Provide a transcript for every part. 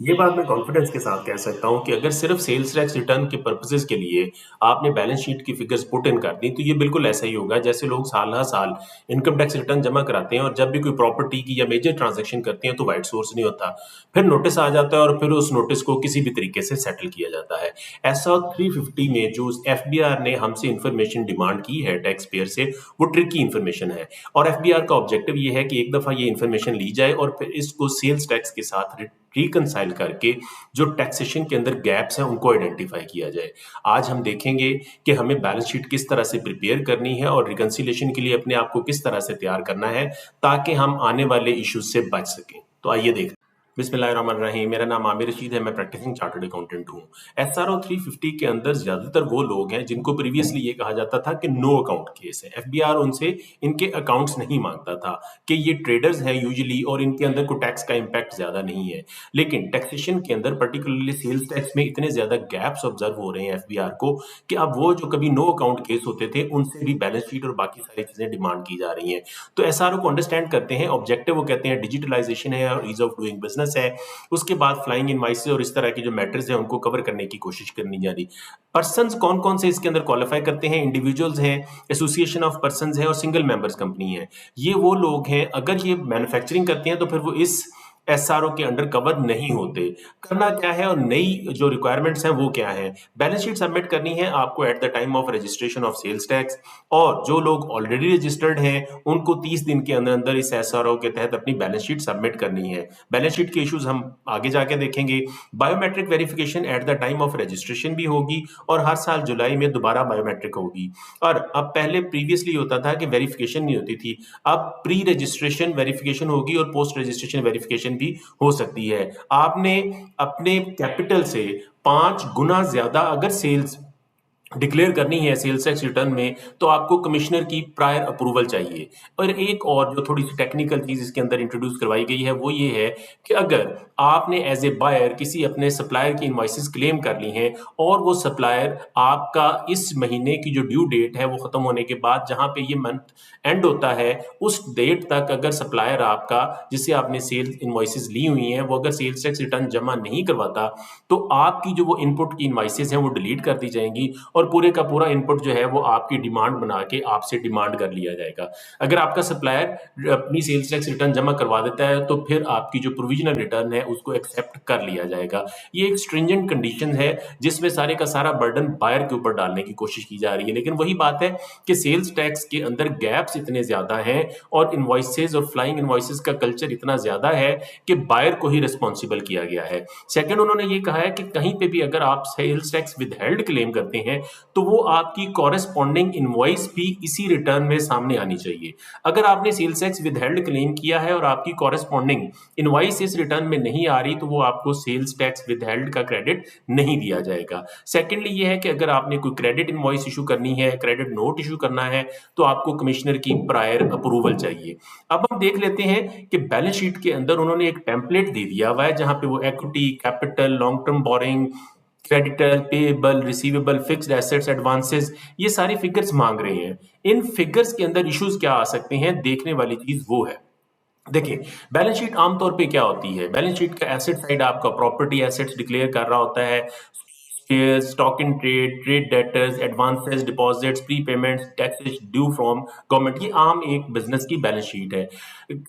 ये बात मैं कॉन्फिडेंस के साथ कह सकता हूँ कि अगर सिर्फ सेल्स टैक्स रिटर्न के पर्पसेस के लिए आपने बैलेंस शीट की फिगर्स पुट इन कर दी, तो ये बिल्कुल ऐसा ही होगा जैसे लोग साल हर साल इनकम टैक्स रिटर्न जमा कराते हैं और जब भी कोई प्रॉपर्टी की या मेजर ट्रांजैक्शन करते हैं तो वाइट सोर्स नहीं होता। फिर नोटिस आ जाता है और फिर उस नोटिस को किसी भी तरीके से सेटल किया जाता है। ऐसा 350 में जो एफबीआर ने हमसे इंफॉर्मेशन डिमांड की है टैक्स पेयर से, वो ट्रिकी इंफॉर्मेशन है और एफबीआर का ऑब्जेक्टिव ये है कि एक दफा ये इंफॉर्मेशन ली जाए और फिर इसको सेल्स टैक्स के साथ रिकंसाइल करके जो टैक्सेशन के अंदर गैप्स हैं उनको आइडेंटिफाई किया जाए। आज हम देखेंगे कि हमें बैलेंस शीट किस तरह से प्रिपेयर करनी है और रिकंसिलिएशन के लिए अपने आप को किस तरह से तैयार करना है ताकि हम आने वाले इश्यूज से बच सकें। तो आइए देख बिस्मिल्लाहिर्रहमानिर्रहीम। मेरा नाम आमिर रशीद है, मैं प्रैक्टिसिंग चार्टर्ड अकाउंटेंट हूँ। एसआरओ 350 के अंदर ज्यादातर वो लोग हैं जिनको प्रीवियसली ये कहा जाता था कि नो अकाउंट केस है, एफबीआर उनसे इनके अकाउंट्स नहीं मांगता था कि ये ट्रेडर्स हैं यूजुअली और इनके अंदर कोई टैक्स का इम्पैक्ट ज्यादा नहीं है। लेकिन टैक्सेशन के अंदर पर्टिकुलरली सेल्स टैक्स में इतने ज्यादा गैप्स ऑब्जर्व हो रहे हैं एफबीआर को कि अब वो जो कभी नो अकाउंट केस होते थे उनसे भी बैलेंस शीट और बाकी सारी चीजें डिमांड की जा रही हैं। तो एसआरओ को अंडरस्टैंड करते हैं, ऑब्जेक्टिव वो कहते हैं डिजिटलाइजेशन है और ईज ऑफ डूइंग बिजनेस है। उसके बाद फ्लाइंग इनवाइसेस और इस तरह के जो मैटर्स हैं उनको कवर करने की कोशिश करनी जा रही। पर्संस कौन कौन से इसके अंदर क्वालिफाई करते हैं? इंडिविजुअल्स हैं, एसोसिएशन ऑफ पर्संस है और सिंगल मेंबर्स कंपनी है। ये वो लोग हैं, अगर ये मैन्युफैक्चरिंग करते हैं तो फिर वो इस एसआरओ के अंडर कवर नहीं होते। करना क्या है और नई जो रिक्वायरमेंट्स हैं वो क्या है? बैलेंस शीट सबमिट करनी है आपको at the time of registration of sales tax और जो लोग ऑलरेडी रजिस्टर्ड हैं उनको 30 दिन के अंदर अंदर इस एसआरओ के तहत अपनी बैलेंस शीट सबमिट करनी है। बैलेंस शीट के इश्यूज हम आगे जाके देखेंगे। Biometric verification eight the time of registration भी होगी और हर साल जुलाई में दोबारा बायोमेट्रिक होगी। और अब पहले प्रीवियसली होता था कि वेरिफिकेशन नहीं होती थी, अब प्री रजिस्ट्रेशन वेरिफिकेशन होगी और पोस्ट रजिस्ट्रेशन वेरिफिकेशन भी हो सकती है। आपने अपने कैपिटल से 5 गुना ज्यादा अगर सेल्स डिक्लेयर करनी है सेल्स टैक्स रिटर्न में तो आपको कमिश्नर की प्रायर अप्रूवल चाहिए। और एक और जो थोड़ी सी टेक्निकल चीज इसके अंदर इंट्रोड्यूस करवाई गई है वो ये है कि अगर आपने एज ए बायर किसी अपने सप्लायर की इनवॉइसेस क्लेम कर ली हैं और वो सप्लायर आपका इस महीने की जो ड्यू डेट है वो खत्म होने के बाद जहां पे ये मंथ एंड होता है उस डेट तक अगर सप्लायर आपका जिससे आपने सेल्स इनवॉइसेस ली हुई हैं वो अगर सेल्स टैक्स रिटर्न जमा नहीं करवाता तो आपकी जो वो इनपुट की इनवॉइसेस हैं वो डिलीट कर दी जाएंगी और पूरे का पूरा इनपुट जो है वो आपकी डिमांड बना के आपसे डिमांड कर लिया जाएगा। अगर आपका सप्लायर अपनी सेल्स टैक्स रिटर्न जमा करवा देता है तो फिर आपकी जो प्रोविजनल रिटर्न है उसको एक्सेप्ट कर लिया जाएगा। ये एक स्ट्रिंजेंट कंडीशन है जिसमें सारे का सारा बर्डन बायर के ऊपर डालने की कोशिश की जा रही है। लेकिन वही बात है कि सेल्स टैक्स के अंदर गैप्स इतने ज्यादा हैं और इनवॉइसेस और फ्लाइंग इनवॉइसेस का कल्चर इतना ज्यादा है कि बायर को ही रिस्पॉन्सिबल किया गया है। सेकंड, उन्होंने ये कहा है कि कहीं पे भी अगर आप सेल्स टैक्स विदहेल्ड क्लेम करते हैं तो वो आपकी कॉरेस्पॉन्डिंग इनवॉइस भी इसी रिटर्न में सामने आनी चाहिए। अगर आपने सेल्स टैक्स विदहेल्ड क्लेम किया है और आपकी कॉरेस्पॉन्डिंग इनवॉइस इस रिटर्न में नहीं आ रही तो वो आपको सेल्स टैक्स विदहेल्ड का क्रेडिट नहीं दिया जाएगा। सेकेंडली ये है कि अगर आपने कोई क्रेडिट इनवॉइस इशू करनी है, क्रेडिट नोट इशू करना है तो आपको कमिश्नर की प्रायर अप्रूवल चाहिए। अब हम देख लेते हैं कि बैलेंस शीट के अंदर उन्होंने एक टेम्पलेट दे दिया हुआ है जहां पे वो equity, capital, long term borrowing, creditor, payable, receivable, fixed assets, advances, ये सारी फिगर्स मांग रहे हैं। इन फिगर्स के अंदर इश्यूज क्या आ सकते हैं, देखने वाली चीज वो है। देखिए, बैलेंस शीट आमतौर पे क्या होती है? बैलेंस शीट का एसेट साइड आपका प्रॉपर्टी एसेट्स डिक्लेयर कर रहा होता है, shares, stock in trade, trade debtors, advances, deposits, prepayments, taxes due from government. ये आम एक बिजनेस की बैलेंस शीट है।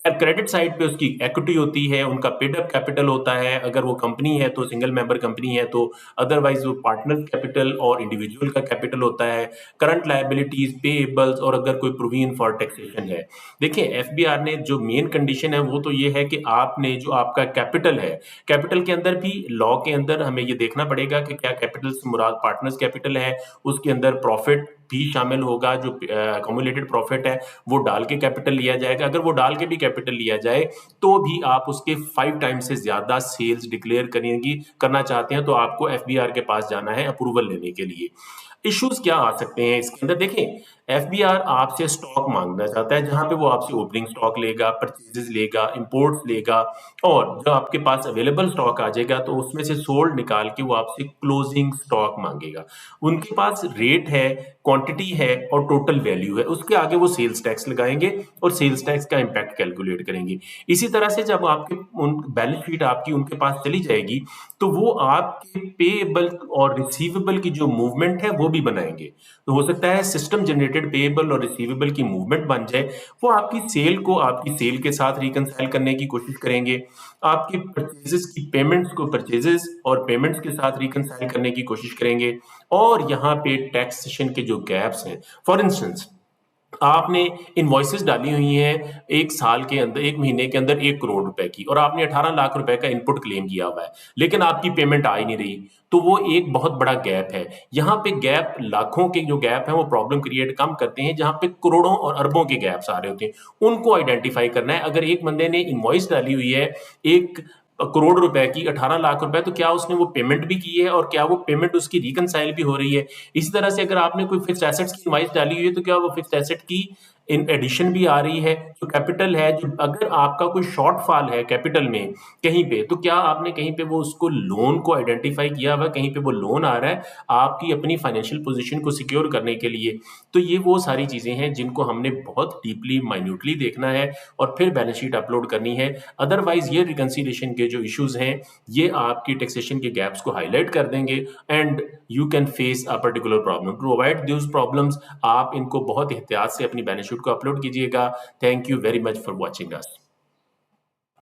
क्रेडिट साइड पे उसकी इक्विटी होती है, उनका पेड अप कैपिटल होता है, अगर वो कंपनी है तो सिंगल मेंबर कंपनी है तो, अदरवाइज वो पार्टनर कैपिटल और इंडिविजुअल का कैपिटल होता है, करंट लायबिलिटीज, पेएबल्स और अगर कोई प्रोविजन फॉर टैक्सेशन है। देखिए, एफबीआर ने जो मेन कंडीशन है वो तो ये है कि आपने जो आपका कैपिटल है, कैपिटल के अंदर भी लॉ के अंदर हमें ये देखना पड़ेगा कि क्या कैपिटल से मुराद पार्टनर्स कैपिटल है, उसके अंदर प्रॉफिट भी शामिल होगा, जो अकोमुलेटेड प्रॉफिट है वो डाल के कैपिटल लिया जाएगा। अगर वो डाल के भी कैपिटल लिया जाए तो भी आप उसके 5 टाइम से ज्यादा सेल्स डिक्लेयर करेंगी करना चाहते हैं तो आपको एफबीआर के पास जाना है अप्रूवल लेने के लिए। इश्यूज क्या आ सकते हैं इसके अंदर? देखें, एफबीआर आपसे स्टॉक मांगना चाहता है, जहां पे वो आपसे ओपनिंग स्टॉक लेगा, परचेजेस लेगा, इंपोर्ट्स लेगा, और जो आपके पास अवेलेबल स्टॉक आ जाएगा तो उसमें से सोल्ड निकाल के वो आपसे क्लोजिंग स्टॉक मांगेगा। उनके पास रेट है, क्वांटिटी है और टोटल वैल्यू है, उसके आगे वो सेल्स टैक्स लगाएंगे और सेल्स टैक्स का इम्पैक्ट कैलकुलेट करेंगे। इसी तरह से जब आपके उन बैलेंस शीट आपकी उनके पास चली जाएगी तो वो आपके पेएबल और रिसीवेबल की जो मूवमेंट है वो भी बनाएंगे। तो हो सकता है सिस्टम जनरेटेड पेएबल और रिसीवेबल की मूवमेंट बन जाए, वो आपकी सेल को आपकी सेल के साथ रिकंसाइल करने की कोशिश करेंगे, आपकी परचेजेस की पेमेंट्स को परचेजेस और पेमेंट्स के साथ रिकंसाइल करने की कोशिश करेंगे, और यहाँ पे टैक्सेशन के जो गैप्स हैं, फॉर इंस्टेंस आपने इनवॉइसेस डाली हुई हैं 1 साल के अंदर, 1 महीने के अंदर 1 करोड़ रुपए की, और आपने 18 लाख रुपए का इनपुट क्लेम किया हुआ है, लेकिन आपकी पेमेंट आ ही नहीं रही, तो वो एक बहुत बड़ा गैप है। यहाँ पे गैप, लाखों के जो गैप हैं वो प्रॉब्लम क्रिएट कम करते हैं, जहाँ पे करोड़ों और अरबों के गैप्स आ रहे होते हैं, उनको आइडेंटिफाई करना है। अगर एक बंदे ने इनवॉइस डाली हुई है 1 करोड़ रुपए की, 18 लाख रुपए, तो क्या उसने वो पेमेंट भी की है और क्या वो पेमेंट उसकी रिकंसाइल भी हो रही है? इसी तरह से अगर आपने कोई फिक्स्ड एसेट्स की इनवॉइस डाली हुई है तो क्या वो फिक्स्ड एसेट की इन एडिशन भी आ रही है? जो कैपिटल है, जो अगर आपका कोई शॉर्टफॉल है कैपिटल में कहीं पे, तो क्या आपने कहीं पे वो उसको लोन को आइडेंटिफाई किया हुआ है, कहीं पे वो लोन आ रहा है आपकी अपनी फाइनेंशियल पोजीशन को सिक्योर करने के लिए? तो ये वो सारी चीजें हैं जिनको हमने बहुत डीपली माइन्यूटली देखना है और फिर बैलेंस शीट अपलोड करनी है। अदरवाइज ये रिकंसिलिएशन के जो इश्यूज हैं ये आपकी टैक्सेशन के गैप्स को हाईलाइट कर देंगे, and you can face a particular problem. To avoid those problems आप इनको बहुत एहतियात से अपनी बैलेंस शीट को अपलोड कीजिएगा। Thank you very much for watching us.